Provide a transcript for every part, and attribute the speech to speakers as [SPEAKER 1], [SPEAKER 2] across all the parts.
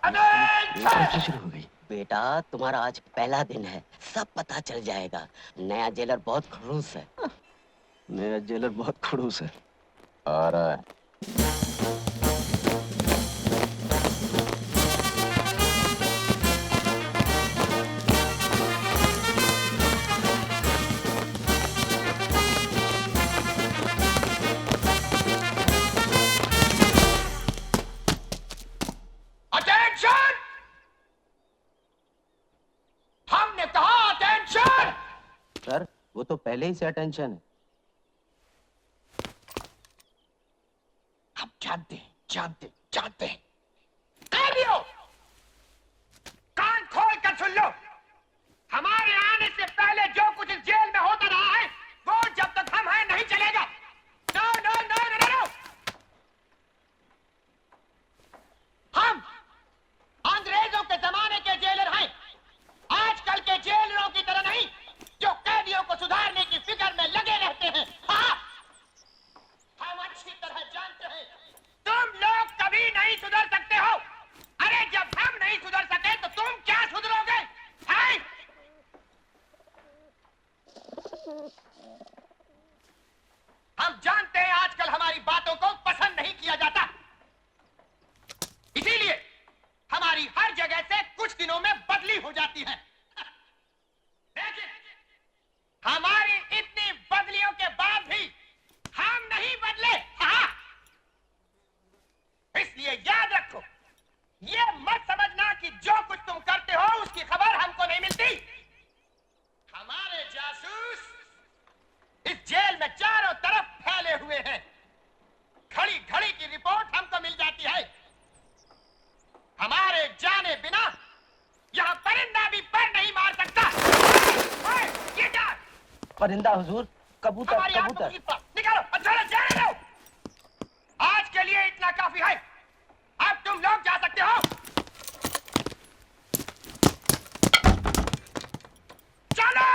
[SPEAKER 1] Attention!
[SPEAKER 2] शुरू हो गई।
[SPEAKER 3] बेटा तुम्हारा आज पहला दिन है, सब पता चल जाएगा। नया जेलर बहुत खड़ूस है।
[SPEAKER 2] नया जेलर बहुत खड़ूस है। आ रहा है।
[SPEAKER 1] अटेंशन! हमने कहा अटेंशन!
[SPEAKER 2] सर वो तो पहले ही से अटेंशन है।
[SPEAKER 1] हम जानते हैं। कैदियों, कान खोल कर सुन लो। हमारे आने से पहले जो कुछ इस जेल में होता रहा है, वो जब तक हम हैं नहीं चलेगा। No no no no no. हम अंग्रेजों के जमाने के जेलर हैं, आजकल के जेलरों की तरह नहीं, जो कैदियों को सुधारने की फिक्र में लगे रहते हैं। हाँ, हम अच्छी तरह जानते हैं तुम लोग कभी नहीं सुधर सकते हो। अरे जब हम नहीं सुधर सके तो तुम क्या सुधरोगे? हैं? हम जानते हैं आजकल हमारी बातों को पसंद नहीं किया जाता, इसीलिए हमारी हर जगह से कुछ दिनों में बदली हो जाती है। लेकिन हमारी इतनी बदलियों के बाद भी हम नहीं बदले। हाँ। इसलिए याद रखो, ये मत समझना कि जो कुछ तुम करते हो उसकी खबर हमको नहीं मिलती। हमारे जासूस इस जेल में चारों तरफ फैले हुए हैं। घड़ी घड़ी की रिपोर्ट हमको मिल जाती है। हमारे जाने बिना यहाँ परिंदा भी पर नहीं मार सकता। ओए, ये क्या?
[SPEAKER 2] परिंदा हुजूर, कबूतर
[SPEAKER 1] हमारी आंखों
[SPEAKER 2] कबूतर।
[SPEAKER 1] की निकालो, अच्छा जाने दो। आज के लिए इतना काफी है। अब तुम लोग जा सकते हो। चलो।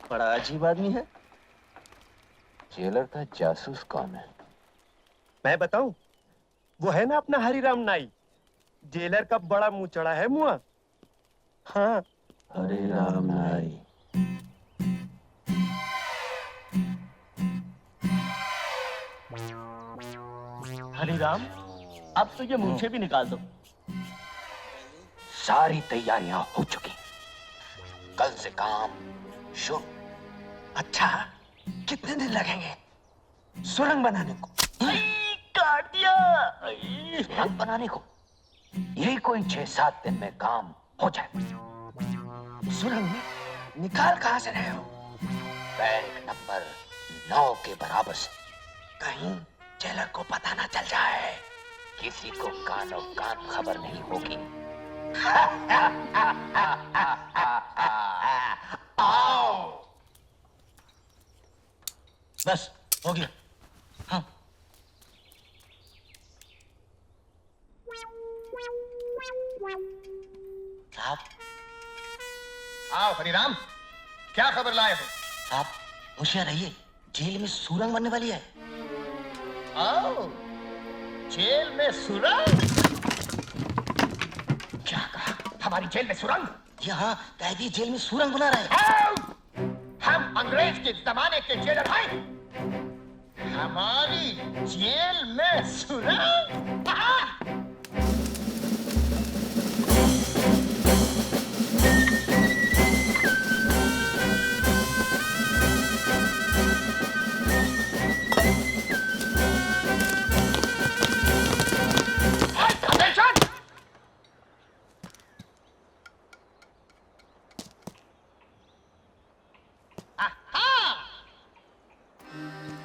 [SPEAKER 2] बड़ा अजीब आदमी है। जेलर का जासूस कौन है?
[SPEAKER 4] मैं बताऊं? वो है ना अपना हरिराम नाई, जेलर का बड़ा मुंह चढ़ा है मुआ। हाँ,
[SPEAKER 2] हरिराम नाई।
[SPEAKER 5] हरिराम, अब तो ये मूंछें भी निकाल दो।
[SPEAKER 6] सारी तैयारियां हो चुकी, कल से काम शुरू। अच्छा, कितने दिन लगेंगे सुरंग बनाने को?
[SPEAKER 5] काट दिया।
[SPEAKER 6] सुरंग बनाने को यही कोई 6-7 दिन में काम हो जाए। सुरंग में निकाल कहां से रहे हो? बैंक नंबर 9 के बराबर से। कहीं जेलर को पता ना चल जाए। किसी को कानो कान खबर नहीं होगी। आओ।
[SPEAKER 5] बस हो गया। हाँ।
[SPEAKER 6] साहब,
[SPEAKER 1] आओ हरिराम, क्या खबर लाए हो?
[SPEAKER 6] साहब होशियार रहिए, जेल में सुरंग बनने वाली है।
[SPEAKER 1] आओ, जेल में सुरंग?
[SPEAKER 6] क्या कहा?
[SPEAKER 1] हमारी जेल में सुरंग?
[SPEAKER 6] यहाँ कैदी जेल में सुरंग बना रहे हैं।
[SPEAKER 1] आओ! हम अंग्रेज के जमाने के जेलर हैं। हमारी जेल में सुरंग?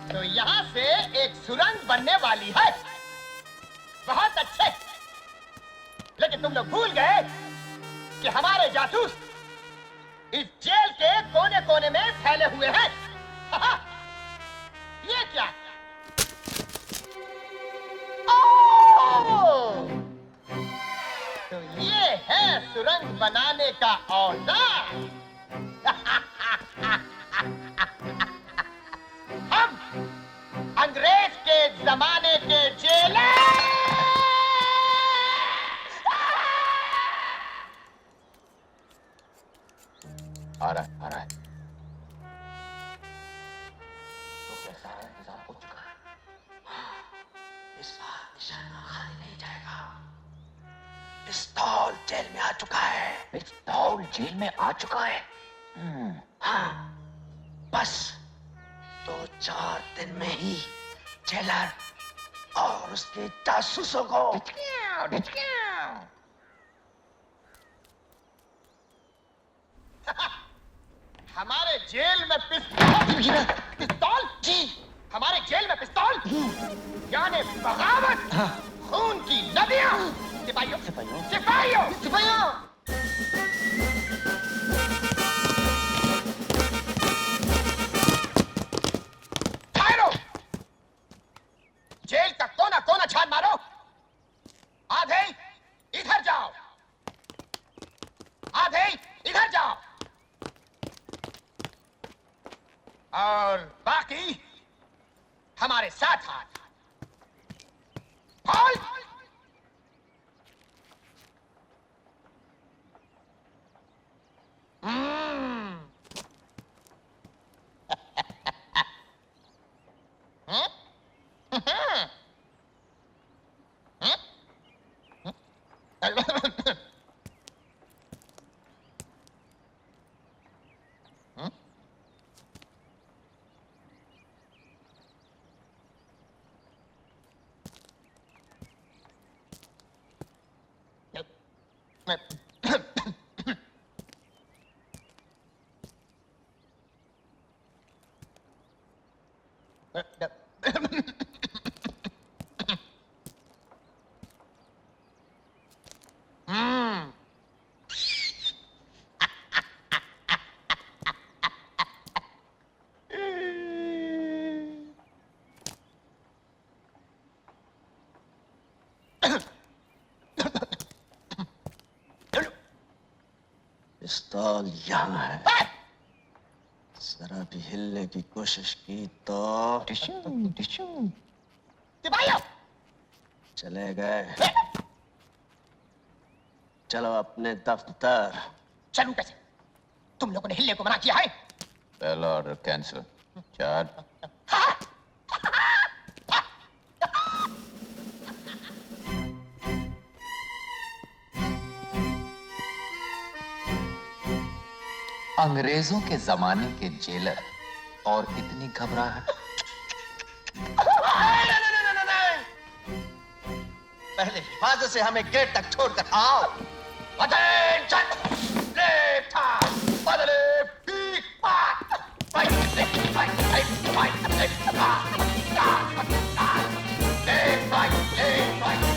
[SPEAKER 1] तो यहाँ से एक सुरंग बनने वाली है। बहुत अच्छे, लेकिन तुम लोग भूल गए कि हमारे जासूस इस जेल के कोने कोने में फैले हुए हैं। ये क्या? ओह! तो ये है सुरंग बनाने का औजार। हम अंग्रेज के जमाने के जेलर।
[SPEAKER 6] निशाना खाली नहीं जाएगा। पिस्तौल जेल में आ चुका है। पिस्तौल जेल में आ चुका है? हाँ, बस 2-4 दिन में ही जेलर और उसके जासूसों को
[SPEAKER 1] हमारे जेल में पिस्तौल? पिस्तौल? जी, हमारे जेल में पिस्तौल? यानी बगावत, खून की नदियां। सिपाहियों, सिपाहियों, सिपाहियों, सिपाहियों। ठहरो! जेल का कोना कोना छान मारो। आधे इधर जाओ, आधे इधर जाओ, और बाकी हमारे साथ हाथ। खोल!
[SPEAKER 6] पिस्तौल यहाँ है। जरा भी हिलने की कोशिश की तो
[SPEAKER 1] सिपाहियों!
[SPEAKER 6] चले गए। चलो अपने दफ्तर।
[SPEAKER 1] चलूं कैसे? तुम लोगों ने हिलने को मना किया है।
[SPEAKER 2] पहला ऑर्डर कैंसिल। चार्ज। अंग्रेजों के जमाने के जेलर और इतनी घबराहट।
[SPEAKER 6] पहले हिफाजत से हमें गेट तक छोड़कर आओ।
[SPEAKER 1] Attention! Left hand! Bottle! Big part! Right, left, right, left, right, left, right, left, right, left, right, left,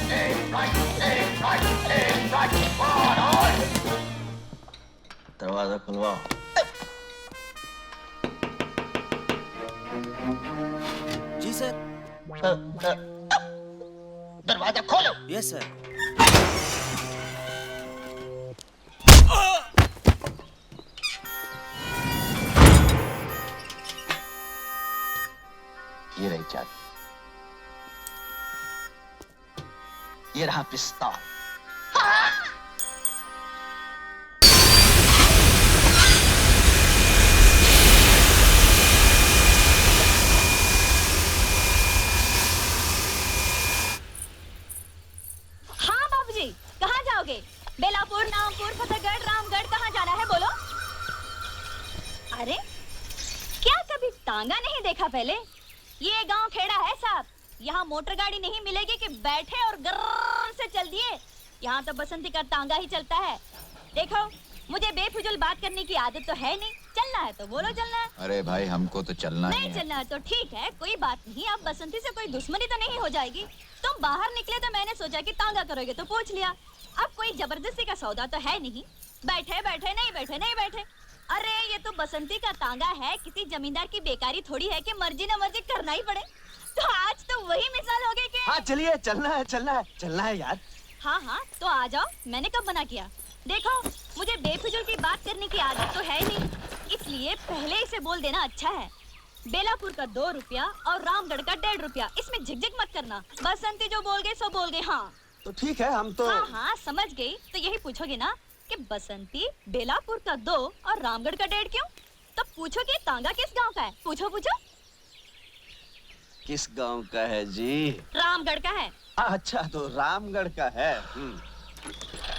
[SPEAKER 1] right, left, right, left, right, on!
[SPEAKER 6] दरवाजा खुलवाओ।
[SPEAKER 7] जी सर।
[SPEAKER 1] दरवाजा खोलो।
[SPEAKER 7] Yes sir.
[SPEAKER 2] ये रही चाबी।
[SPEAKER 6] ये रहा पिस्तौल।
[SPEAKER 8] कहाँ जाओगे? बेलापुर, नामपुर, फतेहगढ़, रामगढ़, कहाँ जाना है बोलो? अरे क्या कभी तांगा नहीं देखा पहले? ये गांव खेड़ा है साहब। यहाँ मोटर गाड़ी नहीं मिलेगी कि बैठे और गर्र से चल दिए। यहाँ तो बसंती का तांगा ही चलता है। देखो मुझे बेफिजूल बात करने की आदत तो है नहीं। चलना है तो बोलो चलना है।
[SPEAKER 2] अरे भाई हमको तो चलना ही है।
[SPEAKER 8] नहीं चलना है तो ठीक है, कोई बात नहीं। अब बसंती से कोई दुश्मनी तो नहीं हो जाएगी। तुम बाहर निकले तो मैंने सोचा कि तांगा करोगे तो पूछ लिया। अब कोई जबरदस्ती का सौदा तो है नहीं। बैठे बैठे नहीं बैठे नहीं बैठे। अरे ये तो बसंती का तांगा है, किसी जमींदार की बेकारी थोड़ी है कि मर्जी न मर्जी करना ही पड़े। तो आज तो वही मिसाल हो गई कि
[SPEAKER 6] हाँ चलिए, चलना है चलना है चलना है यार।
[SPEAKER 8] हाँ हाँ तो आ जाओ। मैंने कब मना किया? देखो मुझे बेफिजूल की बात करने की आदत तो है नहीं, इसलिए पहले ही से बोल देना अच्छा है। बेलापुर का 2 रुपया और रामगढ़ का 1.5 रुपया, इसमें झिकझिक मत करना। बसंती जो बोल गए सो बोल गए। हाँ
[SPEAKER 6] तो ठीक है, हम तो
[SPEAKER 8] हाँ हाँ समझ गई। तो यही पूछोगे ना कि बसंती बेलापुर का 2 और रामगढ़ का 1.5 क्यों? तो पूछोगे तांगा किस गांव का है? पूछो पूछो।
[SPEAKER 2] किस गांव का है जी?
[SPEAKER 8] रामगढ़ का है।
[SPEAKER 2] अच्छा, तो रामगढ़ का है।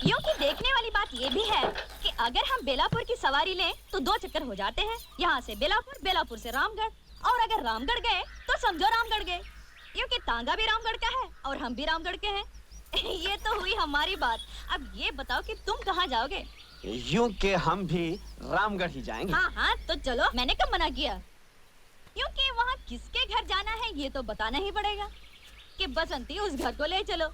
[SPEAKER 8] यूं कि देखने वाली बात ये भी है कि अगर हम बेलापुर की सवारी लें तो 2 चक्कर हो जाते हैं। यहाँ से बेलापुर, बेलापुर से रामगढ़, और अगर रामगढ़ गए तो समझो रामगढ़ गए। यूं कि तांगा भी रामगढ़ का है और हम भी रामगढ़ के हैं। ये तो हुई हमारी बात। अब ये बताओ कि तुम कहाँ जाओगे?
[SPEAKER 2] यूं के हम भी रामगढ़ ही जाएंगे।
[SPEAKER 8] हाँ हाँ, तो चलो, मैंने कब मना किया। क्योंकि वहाँ किसके घर जाना है ये तो बताना ही पड़ेगा कि बसंती उस घर को ले चलो।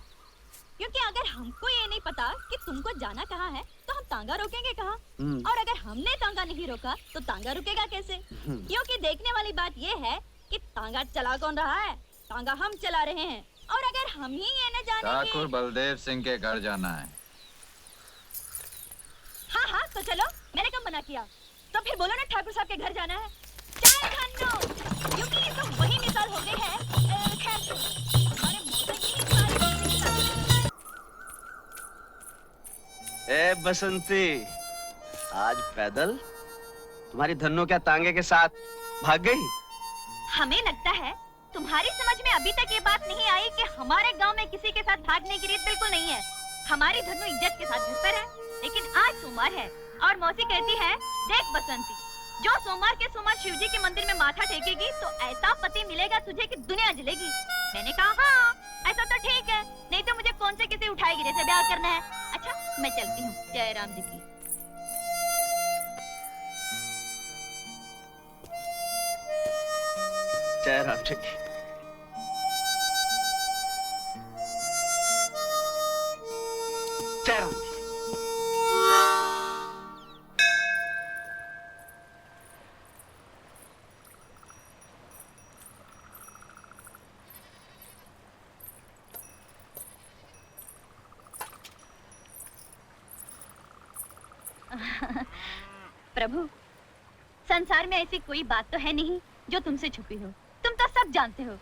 [SPEAKER 8] क्योंकि अगर हमको ये नहीं पता कि तुमको जाना कहाँ है तो हम तांगा रोकेंगे कहाँ? और अगर हमने तांगा नहीं रोका तो तांगा रुकेगा कैसे? क्योंकि देखने वाली बात ये है कि तांगा चला कौन रहा है? तांगा हम चला रहे हैं। और अगर हम ही ये न जाने
[SPEAKER 9] ठाकुर बलदेव सिंह के घर जाना है।
[SPEAKER 8] हाँ हाँ, तो चलो, मैंने कब मना किया? तो फिर बोलो ना ठाकुर साहब के घर जाना है। चाय खानो, क्योंकि ये तो वही मिसाल हो गई है। खैर, हमारे मौसम की सारी।
[SPEAKER 2] ए बसंती, आज पैदल? तुम्हारी धन्नो क्या तांगे के साथ भाग गई?
[SPEAKER 8] हमें लगता है तुम्हारी समझ में अभी तक ये बात नहीं आई कि हमारे गांव में किसी के साथ भागने की रीत बिल्कुल नहीं है। हमारी धन्नो इज्जत के साथ घर पर है, लेकिन आज सोमवार है और मौसी कहती है, देख बसंती, जो सोमवार के सोमवार शिव जी के मंदिर में माथा टेकेगी तो ऐसा पति मिलेगा तुझे कि दुनिया जलेगी। मैंने कहा हाँ, ऐसा तो ठीक है, नहीं तो मुझे कौन से किसी उठाएगी जैसे ब्याह करना है। अच्छा, मैं चलती हूँ। जय राम जी की।
[SPEAKER 2] जय राम जी की। जय राम जी।
[SPEAKER 8] प्रभु, संसार में ऐसी कोई बात तो है नहीं जो तुमसे छुपी हो। तुम तो सब जानते हो।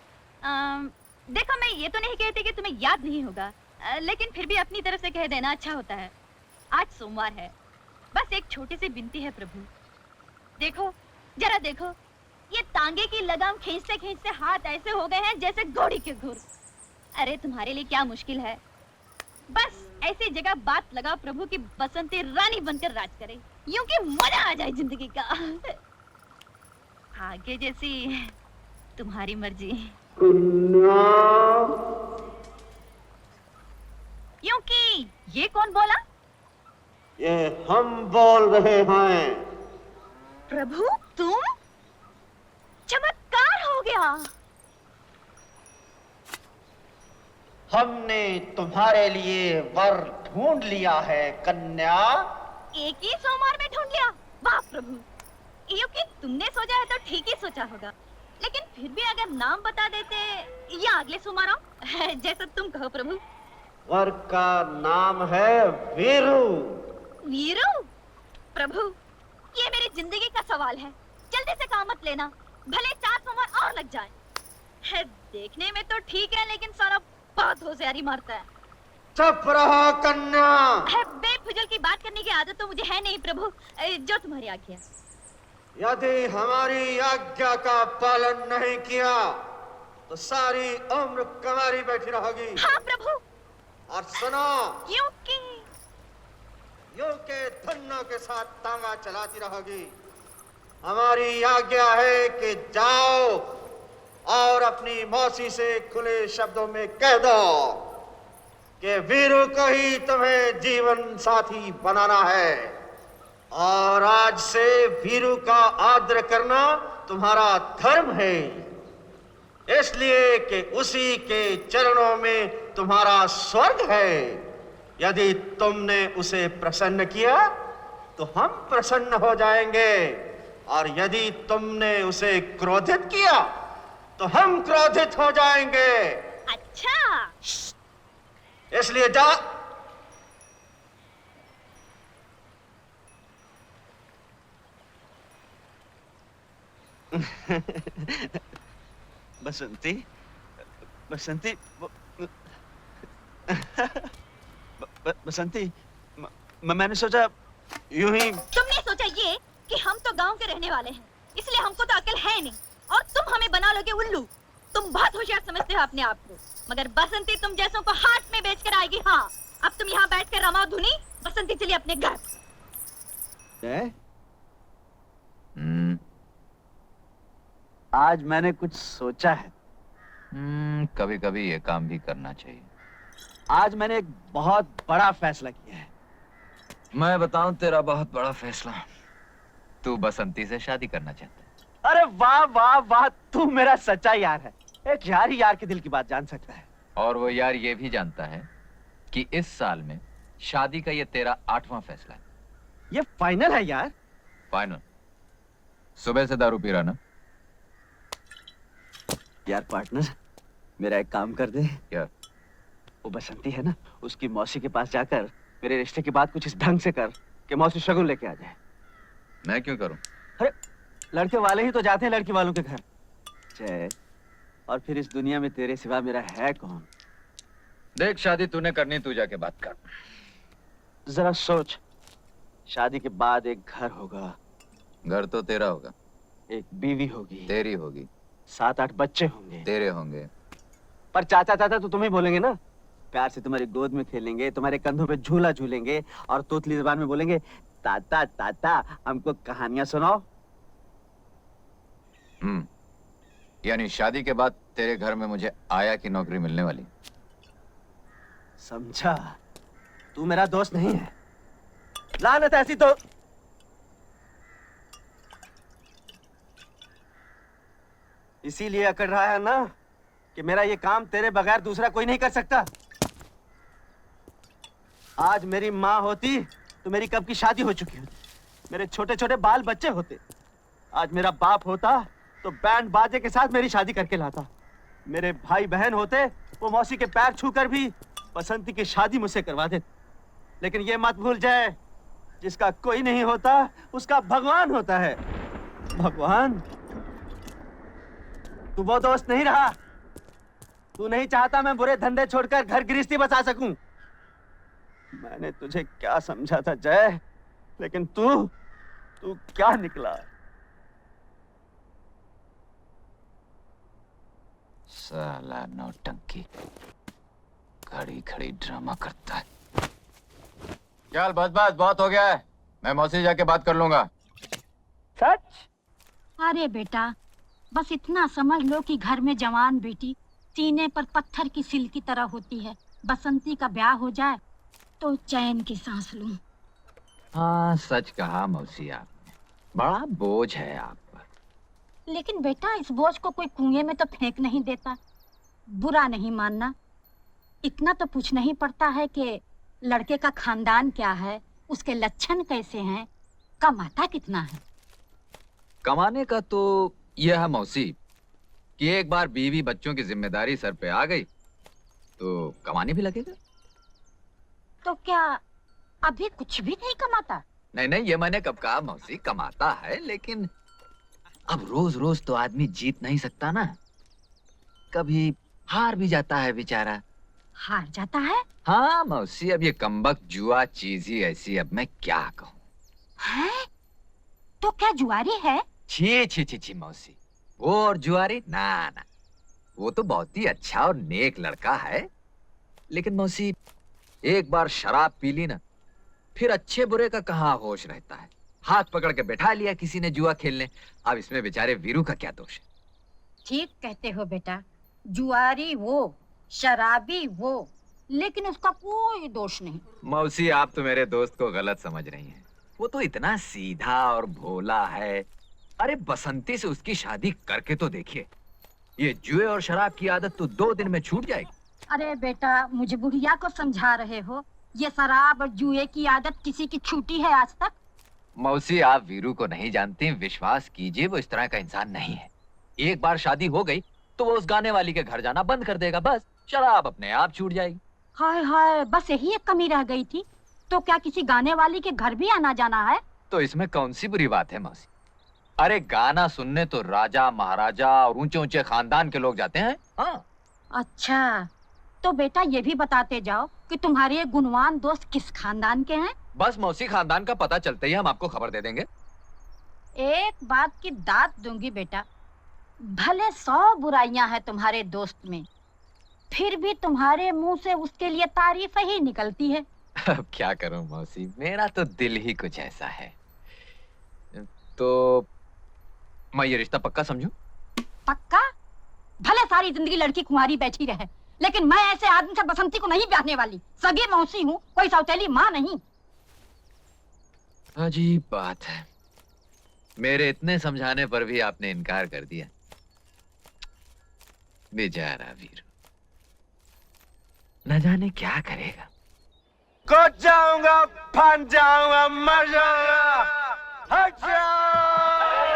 [SPEAKER 8] देखो, मैं ये तो नहीं कहती कि तुम्हें याद नहीं होगा, लेकिन फिर भी अपनी तरफ से कह देना अच्छा होता है। आज सोमवार है, बस एक छोटी सी विनती है प्रभु। देखो, जरा देखो, ये तांगे की लगाम खींचते खींचते हाथ ऐसे हो गए हैं जैसे घोड़ी के घुर। अरे तुम्हारे लिए क्या मुश्किल है? बस ऐसी जगह बात लगाओ प्रभु की बसंती रानी बनकर राज करे, यूं कि मजा आ जाए जिंदगी का। आगे जैसी तुम्हारी मर्जी। यूं कि ये कौन बोला?
[SPEAKER 4] ये हम बोल रहे हैं।
[SPEAKER 8] प्रभु, तुम? चमत्कार हो गया।
[SPEAKER 4] हमने तुम्हारे लिए वर ढूंढ लिया है कन्या।
[SPEAKER 8] एक ही सोमवार में ढूंढ लिया? वाह प्रभु, क्योंकि तुमने सोचा है तो ठीक ही सोचा होगा, लेकिन फिर भी अगर नाम बता देते या अगले सोमवार आओ, जैसा तुम कहो प्रभु।
[SPEAKER 4] वर का नाम है वीरू।
[SPEAKER 8] वीरू? प्रभु, ये मेरी जिंदगी का सवाल है, जल्दी से काम मत लेना, भले 4 सोमवार और लग जाए। है, देखने में तो ठीक है, लेकिन सारा बहुत होशियारी मारता है।
[SPEAKER 4] चुप रहो कन्या।
[SPEAKER 8] बेफुजूल की बात करने की आदत तो मुझे है नहीं प्रभु, जो तुम्हारी आज्ञा।
[SPEAKER 4] यदि हमारी आज्ञा का पालन नहीं किया तो सारी उम्र कुंवारी बैठी रहोगी।
[SPEAKER 8] हाँ प्रभु।
[SPEAKER 4] और सुनो,
[SPEAKER 8] क्योंकि
[SPEAKER 4] यूं के धन्नो के साथ तांगा चलाती रहोगी। हमारी आज्ञा है कि जाओ और अपनी मौसी से खुले शब्दों में कह दो कि वीरू को ही तुम्हें जीवन साथी बनाना है, और आज से वीरू का आदर करना तुम्हारा धर्म है, इसलिए कि उसी के चरणों में तुम्हारा स्वर्ग है। यदि तुमने उसे प्रसन्न किया तो हम प्रसन्न हो जाएंगे, और यदि तुमने उसे क्रोधित किया तो हम क्रोधित हो जाएंगे।
[SPEAKER 8] अच्छा,
[SPEAKER 4] इसलिए जा।
[SPEAKER 2] बसंती, बसंती, बसंती, मैंने सोचा यूं ही।
[SPEAKER 8] तुमने सोचा ये कि हम तो गांव के रहने वाले हैं, इसलिए हमको तो अकल है नहीं, और तुम हमें बना लोगे उल्लू। तुम बहुत होशियार समझते हो अपने आप को, मगर बसंती तुम जैसों को हाथ में बेचकर आएगी। हाँ, अब तुम यहाँ बैठकर रमाओ धुनी, बसंती चली अपने घर।
[SPEAKER 2] जय, आज मैंने कुछ सोचा है।
[SPEAKER 9] कभी कभी ये काम भी करना चाहिए।
[SPEAKER 2] आज मैंने एक बहुत बड़ा फैसला किया है।
[SPEAKER 9] मैं बताऊं तेरा बहुत बड़ा फैसला, तू बसंती से शादी करना चाहता है।
[SPEAKER 2] अरे वाह वाह वाह, तू मेरा सच्चा यार है। एक यार ही यार के दिल की बात जान सकता है।
[SPEAKER 9] और वो यार ये भी जानता है कि इस साल में शादी का ये तेरा 8वां फैसला है।
[SPEAKER 2] ये फाइनल है यार?
[SPEAKER 9] फाइनल। सुबह से दारू पी रहा ना?
[SPEAKER 2] यार पार्टनर, मेरा एक काम कर दे।
[SPEAKER 9] क्या?
[SPEAKER 2] वो बसंती है ना, उसकी मौसी के पास जाकर मेरे रिश्ते की बात कुछ इस ढंग से कर कि मौसी शगुन लेके आ जाए।
[SPEAKER 9] मैं क्यों करूं?
[SPEAKER 2] अरे लड़के वाले ही तो जाते हैं लड़की वालों के घर। जय, और फिर इस दुनिया में तेरे सिवा मेरा है कौन?
[SPEAKER 9] देख, शादी तूने करनी, तू जाके बात कर।
[SPEAKER 2] जरा सोच, शादी के बाद एक घर होगा।
[SPEAKER 9] घर तो तेरा होगा।
[SPEAKER 2] एक बीवी होगी।
[SPEAKER 9] तेरी होगी।
[SPEAKER 2] 7-8 बच्चे होंगे।
[SPEAKER 9] तेरे होंगे।
[SPEAKER 2] पर चाचा चाचा तो तुम्हें बोलेंगे ना। प्यार से तुम्हारी गोद में खेलेंगे, तुम्हारे कंधों पे झूला झूलेंगे और तोतली ज़बान में बोलेंगे, ताता ताता हमको कहानियां सुनाओ।
[SPEAKER 9] यानी शादी के बाद तेरे घर में मुझे आया की नौकरी मिलने वाली।
[SPEAKER 2] समझा? तू मेरा दोस्त नहीं है। लानत ऐसी तो इसीलिए अकड़ रहा है ना कि मेरा ये काम तेरे बगैर दूसरा कोई नहीं कर सकता। आज मेरी माँ होती तो मेरी कब की शादी हो चुकी होती, मेरे छोटे छोटे बाल बच्चे होते। आज मेरा बाप होता तो बैंड बाजे के साथ मेरी शादी करके लाता। मेरे भाई बहन होते, वो मौसी के पैर छूकर भी बसंती की शादी मुझसे करवा देते। लेकिन ये मत भूल जाए, जिसका कोई नहीं होता उसका भगवान होता है। भगवान? तू वो दोस्त नहीं रहा। तू नहीं चाहता मैं बुरे धंधे छोड़कर घर गृहस्थी बसा सकूं। मैंने तुझे क्या समझा था जय, लेकिन तू क्या निकला?
[SPEAKER 9] साला नौटंकी, खड़ी खड़ी ड्रामा करता है। चल बस बस, बहुत हो गया है। मैं मौसी जाके बात कर लूंगा।
[SPEAKER 2] सच?
[SPEAKER 10] अरे बेटा, बस इतना समझ लो कि घर में जवान बेटी सीने पर पत्थर की सिल की तरह होती है। बसंती का ब्याह हो जाए तो चैन की सांस लूं।
[SPEAKER 9] हाँ, सच कहा मौसी आपने। बड़ा बोझ है आप पर।
[SPEAKER 10] लेकिन बेटा, इस बोझ को कोई कुएं में तो फेंक नहीं देता। बुरा नहीं मानना, इतना तो पूछना ही पड़ता है कि लड़के का खानदान क्या है, उसके लक्षण कैसे हैं, कमाता कितना है।
[SPEAKER 9] कमाने का तो यह है मौसी कि एक बार बीवी बच्चों की जिम्मेदारी सर पे आ गई तो कमाने भी लगेगा।
[SPEAKER 10] तो क्या अभी कुछ भी नहीं कमाता?
[SPEAKER 9] नहीं नहीं, ये मैंने कब कहा मौसी, कमाता है, लेकिन अब रोज रोज तो आदमी जीत नहीं सकता ना। कभी हार भी जाता है बेचारा।
[SPEAKER 10] हार जाता है?
[SPEAKER 9] हाँ मौसी, अब ये कमबख्त जुआ चीज ही ऐसी, अब मैं क्या कहूँ।
[SPEAKER 10] है? तो क्या जुआरी है?
[SPEAKER 9] छी छी छी छी मौसी, वो और जुआरी ना ना, वो तो बहुत ही अच्छा और नेक लड़का है। लेकिन मौसी, एक बार शराब पी ली ना, फिर अच्छे बुरे का कहाँ होश रहता है। हाथ पकड़ के बैठा लिया किसी ने जुआ खेलने। अब इसमें बेचारे वीरू का क्या दोष है?
[SPEAKER 10] ठीक कहते हो बेटा, जुआरी वो, शराबी वो, लेकिन उसका कोई दोष नहीं।
[SPEAKER 9] मौसी, आप तो मेरे दोस्त को गलत समझ रही हैं। वो तो इतना सीधा और भोला है। अरे बसंती से उसकी शादी करके तो देखिए, ये जुए और शराब की आदत तो 2 दिन में छूट जाएगी।
[SPEAKER 10] अरे बेटा, मुझे बुढ़िया को समझा रहे हो? ये शराब और जुए की आदत किसी की छूटी है आज तक?
[SPEAKER 9] मौसी, आप वीरू को नहीं जानती, विश्वास कीजिए वो इस तरह का इंसान नहीं है। एक बार शादी हो गई तो वो उस गाने वाली के घर जाना बंद कर देगा, बस शराब अपने आप छूट जाएगी।
[SPEAKER 10] हाय हाय, बस यही एक कमी रह गई थी। तो क्या किसी गाने वाली के घर भी आना जाना है?
[SPEAKER 9] तो इसमें कौन सी बुरी बात है मौसी? अरे गाना सुनने तो राजा महाराजा और ऊंचे ऊंचे खानदान के लोग जाते हैं। हाँ।
[SPEAKER 10] अच्छा, तो बेटा ये भी बताते जाओ कि तुम्हारे ये गुणवान दोस्त किस खानदान के हैं?
[SPEAKER 9] बस मौसी, खानदान का पता चलते ही हम आपको खबर दे देंगे।
[SPEAKER 10] एक बात की दाद दूंगी बेटा, भले 100 बुराइयां हैं तुम्हारे दोस्त में, फिर भी तुम्हारे मुंह से उसके लिए तारीफ ही निकलती है।
[SPEAKER 9] अब क्या करूं मौसी, मेरा तो दिल ही कुछ ऐसा है। तो मैं ये रिश्ता पक्का समझूं?
[SPEAKER 10] पक्का? भले सारी जिंदगी लड़की कुंवारी बैठी रहे, लेकिन मैं ऐसे आदमी से बसंती को नहीं ब्याहने वाली। सगी मौसी हूँ, कोई सौतेली माँ नहीं।
[SPEAKER 9] अजीब बात है, मेरे इतने समझाने पर भी आपने इनकार कर दिया। बेचारा वीरू, न जाने क्या करेगा।
[SPEAKER 2] कूद जाऊंगा, फन जाऊंगा, मर जाऊंगा। हट जाओ!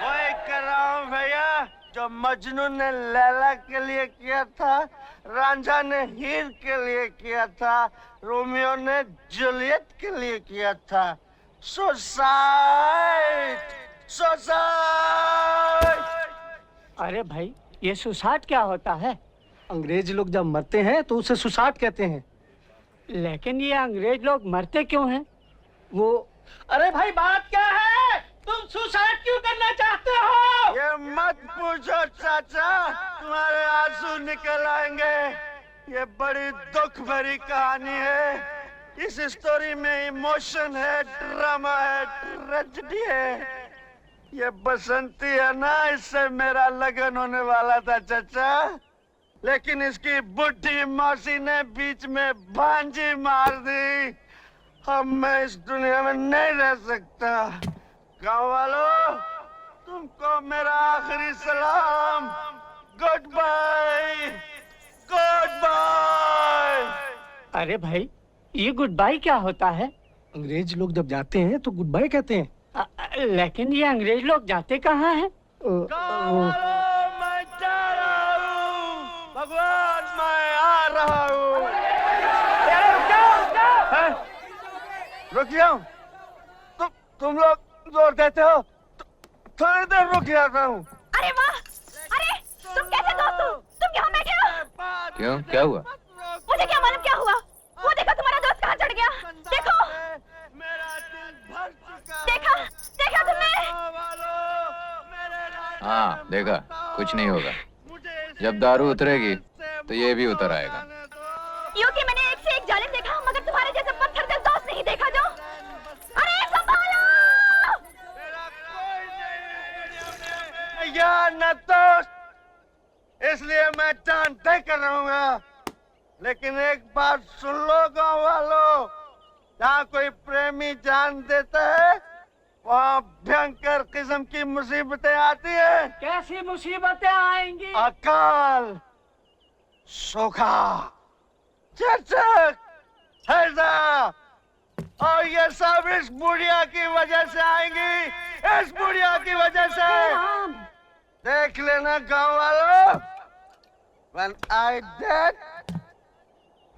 [SPEAKER 2] वही कर रहा हूँ भैया जो मजनू ने लैला के लिए किया था, रांझा ने हीर के लिए किया था, रोमियो ने जूलियट के लिए किया था। सुसाइड! सुसाइड!
[SPEAKER 5] अरे भाई, ये सुसाइड क्या होता है? अंग्रेज लोग जब मरते हैं तो उसे सुसाइड कहते हैं। लेकिन ये अंग्रेज लोग मरते क्यों हैं? वो
[SPEAKER 2] अरे भाई बात क्या है? तुम सुसाइड क्यों करना चाहते हो? ये मत पूछो चाचा, तुम्हारे आंसू निकल आएंगे। ये बड़ी दुख भरी कहानी है। इस स्टोरी में इमोशन है, ड्रामा है, ट्रेजेडी है। ये बसंती है ना, इससे मेरा लगन होने वाला था चाचा, लेकिन इसकी बुढ़ी मौसी ने बीच में भांजी मार दी। अब मैं इस दुनिया में नहीं रह सकता। गाँव वालों, तुमको मेरा आखिरी सलाम। Good bye, good bye.
[SPEAKER 5] अरे भाई, ये गुड बाय क्या होता है? अंग्रेज लोग जब जाते हैं तो गुड बाय कहते हैं। लेकिन ये अंग्रेज लोग जाते कहाँ हैं?
[SPEAKER 2] मैं जा रहा हूँ, भगवान मैं आ रहा हूँ। रुक जाओ, तुम लोग जोर देते हो, थोड़ी देर रुक जाता हूँ।
[SPEAKER 8] अरे वाह! अरे तुम कैसे दोस्त हो? तुम यहाँ बैठे हो?
[SPEAKER 9] क्यों, क्या हुआ?
[SPEAKER 8] मुझे क्या मालूम क्या हुआ? वो देखो तुम्हारा दोस्त कहाँ चढ़ गया। देखो,
[SPEAKER 2] मेरा दिल भर चुका।
[SPEAKER 8] देखा, देखा तुमने?
[SPEAKER 9] हाँ देखा, कुछ नहीं होगा। जब दारू उतरेगी तो ये भी उतर आएगा।
[SPEAKER 8] यूं कि मैंने एक से एक जालिम देखा, मगर तुम्हारे जैसे पत्थर दिल दोस्त नहीं देखा जो। अरे संभालो!
[SPEAKER 2] या न तो, इसलिए मैं जान तय कर रहूंगा। लेकिन एक बात सुन लो गाँव वालों, जहाँ कोई प्रेमी जान देता है, वहाँ भयंकर किस्म की मुसीबतें आती है।
[SPEAKER 5] कैसी मुसीबतें आएंगी?
[SPEAKER 2] अकाल, सूखा, चचक, हैजा, और ये सब इस बुढ़िया की वजह से आएंगी। इस बुढ़िया की वजह से। देख लेना गाँव वालों, when I dead,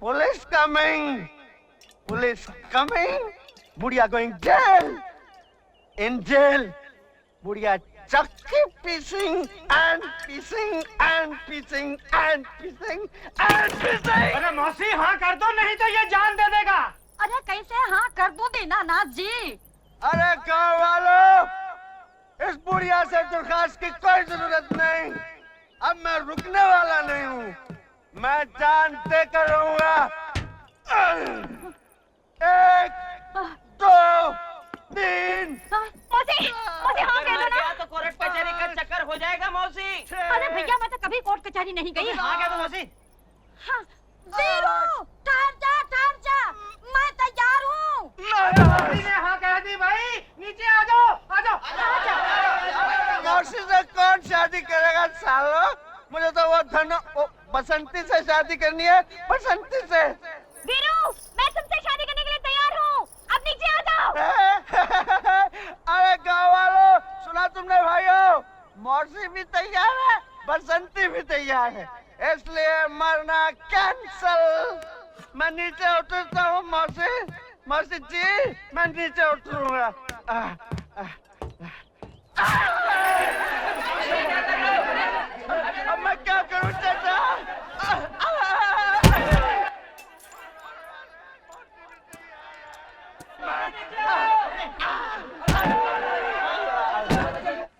[SPEAKER 2] police coming, बुढ़िया going jail, in jail, बुढ़िया चक्की pissing and pissing and pissing and pissing and pissing।
[SPEAKER 5] अरे मौसी, हाँ कर दो, नहीं तो ये जान दे देगा।
[SPEAKER 10] अरे कैसे हाँ कर दूं दीनानाथ जी?
[SPEAKER 2] अरे गाँव वालों, इस बुढ़िया से दरखास्त की कोई जरूरत नहीं। अब मैं रुकने वाला नहीं हूँ, मैं जान दे कर रहूंगा। 1, 2, 3।
[SPEAKER 8] मौसी, मौसी हाँ कह दो ना।
[SPEAKER 1] तो कोर्ट कचहरी का चक्कर हो जाएगा मौसी।
[SPEAKER 10] अरे भैया, मैं तो कभी कोर्ट कचहरी नहीं गई।
[SPEAKER 1] हाँ कह दो मौसी।
[SPEAKER 10] हाँ, वीरू, ठहर जा, मैं तैयार हूँ।
[SPEAKER 5] मौसी ने हाँ कह दी भाई, नीचे आ जाओ, आ जाओ।
[SPEAKER 2] मौसी से कौन शादी करेगा सालो? मुझे तो वो बसंती से शादी करनी है, बसंती से।
[SPEAKER 8] वीरू, मैं तुमसे शादी करने के लिए तैयार हूँ। अब नीचे आ जाओ।
[SPEAKER 2] अरे गाँव वालों, सुना तुमने भाइयों? मौसी भी तैयार है, बसंती भी तैयार है, इसलिए मरना कैंसल। मैं नीचे उतरता हूँ मौसी जी, मैं नीचे उतरूंगा। अब मैं क्या करूँ चाचा?